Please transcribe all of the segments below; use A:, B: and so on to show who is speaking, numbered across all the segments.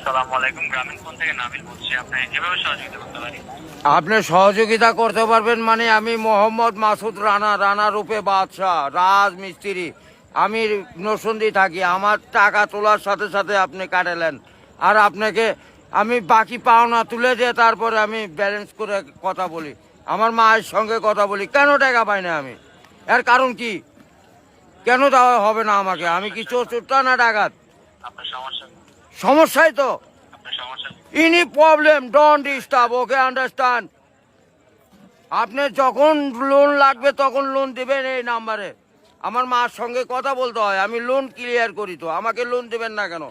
A: আসসালামু আলাইকুম, গ্রামীণ ফোন থেকে নাবিল বলছি। আপনি কিভাবে সহযোগিতা করতে পারি?
B: আপনি সহযোগিতা করতে পারবেন মানে আমি মোহাম্মদ মাসুদ রানা, রানা রূপে বাদশাহ, রাজমিস্ত্রি। আমি নরসিংদী থাকি। আমার টাকা তোলার সাথে সাথে আপনি কাটালেন, আর আপনাকে আমি বাকি পাওনা তুলে দিয়ে তারপরে আমি ব্যালেন্স করে কথা বলি, আমার মায়ের সঙ্গে কথা বলি। কেন টাকা পাই না আমি? এর কারণ কি? কেন দেওয়া হবে না আমাকে? আমি কি চোরটা না ডাকাত?
A: আপনার সমস্যা
B: সমস্যাই তো।
A: আপনার সমস্যা
B: any problem don't disturb, okay understand? আপনি যখন লোন লাগবে তখন লোন দেবেন এই নাম্বারে। আমার মার সঙ্গে কথা বলতে হয়, আমি লোন ক্লিয়ার করি। তো আমাকে লোন দেবেন না কেন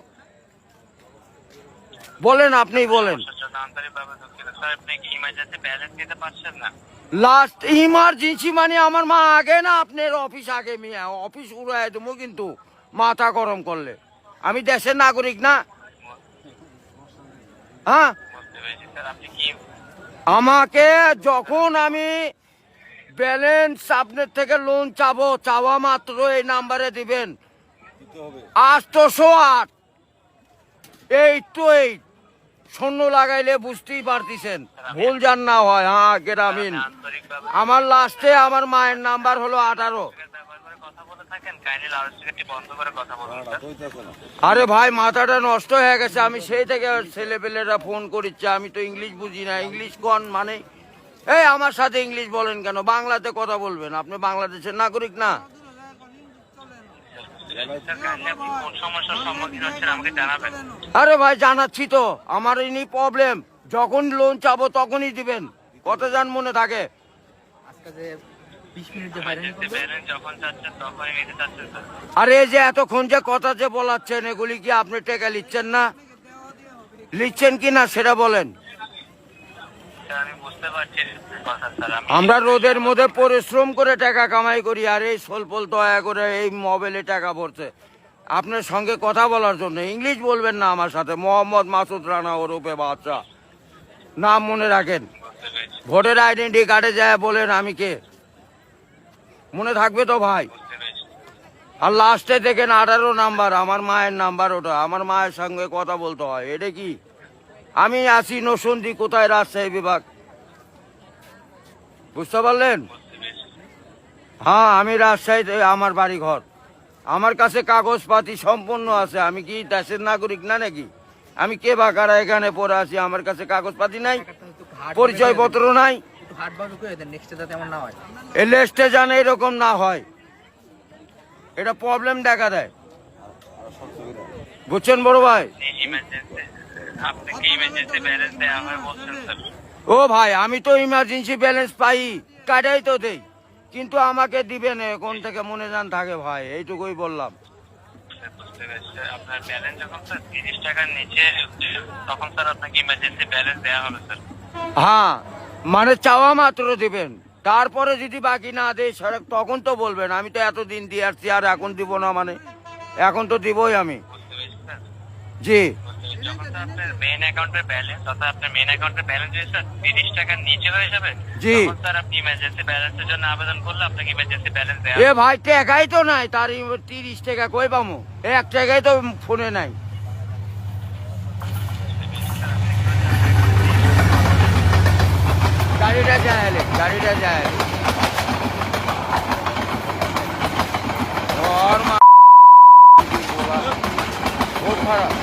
B: বলেন? আপনি বলেন।
A: সমস্যার জন্য আন্তরিকভাবে দুঃখিত স্যার। আপনি কি ইমার্জেন্সি ব্যালেন্স দিতে পারছেন না?
B: লাস্ট ইমার্জেন্সি মানে আমার মা আগে না আপনার অফিস আগে? মিয়া অফিস উড়াই দেবো কিন্তু মাথা গরম করলে। আমি দেশের নাগরিক না? হ্যাঁ,
A: বুঝতে পেরেছি স্যার। আপনি কি
B: আমাকে যখন আমি ব্যালেন্স আপনার থেকে লোন চাবো, চাওয়া মাত্র এই নাম্বারে দিবেন 808 শূন্য লাগাইলে বুঝতেই পারতেছেন, ভুল যান না হয়। হ্যাঁ, গ্রামীণ।
A: আন্তরিকভাবে
B: আমার লাস্টে আমার মায়ের নাম্বার হলো 18।
A: ব্যবহার করে কথা বলে থাকেন, কাইন্ডলি লাউডস্পিকারটি বন্ধ করে কথা বলুন স্যার।
B: আরে ভাই, মাথাটা নষ্ট হয়ে গেছে। আমি সেই থেকে ছেলেপেলেরা ফোন করিচ্ছে, আমি তো ইংলিশ বুঝি না। ইংলিশ কোন মানে? এই আমার সাথে ইংলিশ বলেন কেন? বাংলাতে কথা বলবেন। আপনি বাংলাদেশের নাগরিক না?
A: স্যার, কাইন্ডলি আপনি কোন সমস্যার সম্মুখীন হচ্ছেন আমাকে জানাবেন।
B: আরে ভাই, জানাচ্ছি তো। আমার ইনি প্রবলেম, যখন লোন চাবো তখনই দিবেন। কত জান মনে থাকে?
A: ইমার্জেন্সি ব্যালেন্স যখন চাচ্ছেন তখনই নিতে চাচ্ছেন স্যার।
B: আরে এই যে এতক্ষণ যে কথা যে বলাচ্ছেন, এগুলি কি আপনি টাকা লিখছেন না? লিখছেন কি না সেটা বলেন।
A: স্যার, আমি বুঝতে পারছি কথা স্যার।
B: আমরা রোদের মধ্যে পরিশ্রম করে টাকা কামাই করি, আর এই সোলপল দয়া করে এই মোবাইলে টাকা ভরছে আপনার সঙ্গে কথা বলার জন্য। ইংলিশ বলবেন না আমার সাথে। মোহাম্মদ মাসুদ রানা ওরূপে বাদশাহ, নাম মনে রাখেন।
A: বুঝতে পেরেছি,
B: ভোটার আইডেন্টি কার্ডে যায় বলেন আমি কে, মনে থাকবে তো ভাই?
A: বুঝতে পেরেছি।
B: আর লাস্টে দেখেন 18 নাম্বার, আমার মায়ের নাম্বার ওটা। আমার মায়ের সঙ্গে কথা বলতে হয়। এটা কি? আমি আছি নরসিংদী, কোথায়? রাজশাহী বিভাগ। বুঝতে পারলেন?
A: বুঝতে পেরেছি।
B: হ্যাঁ, আমি রাজশাহীতে আমার বাড়ি ঘর। আমার কাছে কাগজপাতি সম্পূর্ণ আছে। আমি কি দেশের নাগরিক না নাকি? আমি কে বা কারা এখানে পড়ে আছি? আমার কাছে কাগজপাতি নাই, পরিচয় পত্র নাই। এই লিস্টে জানে এরকম না হয়, এটা প্রবলেম দেখা দেয়। বুঝছেন বড় ভাই?
A: ইমার্জেন্সি আপনি কি ইমার্জেন্সি ব্যালেন্স দেওয়া হয় বলছেন স্যার?
B: ও ভাই, আমি তো ইমার্জেন্সি ব্যালেন্স পাই, কাটাই তো দেই, কিন্তু আমাকে দিবেন কোন থেকে মনে জান থাকে ভাই, এইটুকুই বললাম।
A: বুঝতে পেরেছি স্যার। আপনার ব্যালেন্স যখন স্যার 30 টাকার নিচে তখন স্যার আপনাকে ইমার্জেন্সি ব্যালেন্স দেওয়া হবে স্যার।
B: হ্যাঁ, মানে চাওয়া মাত্র দিবেন, তারপরে যদি বাকি না দেয় সেটা তখন তো বলবেন। আমি তো এতদিন দিয়ে আসছি, আর এখন দিব না মানে? এখন তো দিবই আমি।
A: বুঝতে পেরেছি স্যার।
B: জি।
A: যখন স্যার আপনার মেইন অ্যাকাউন্টের ব্যালেন্স, অর্থাৎ আপনার মেইন অ্যাকাউন্টের ব্যালেন্স যদি স্যার 30 টাকার নিচে হয়ে যাবে,
B: জি।
A: তখন স্যার আপনি ইমার্জেন্সি ব্যালেন্সের জন্য আবেদন করলে আপনাকে ইমার্জেন্সি ব্যালেন্স দেওয়া
B: এ ভাই, টাকাই তো নাই, তার 30 টাকা কই পামু? 1 টাকাই তো ফোনে নাই। গাড়িটা যায়, গাড়িটা যায়। ওর মা খুব খারাপ।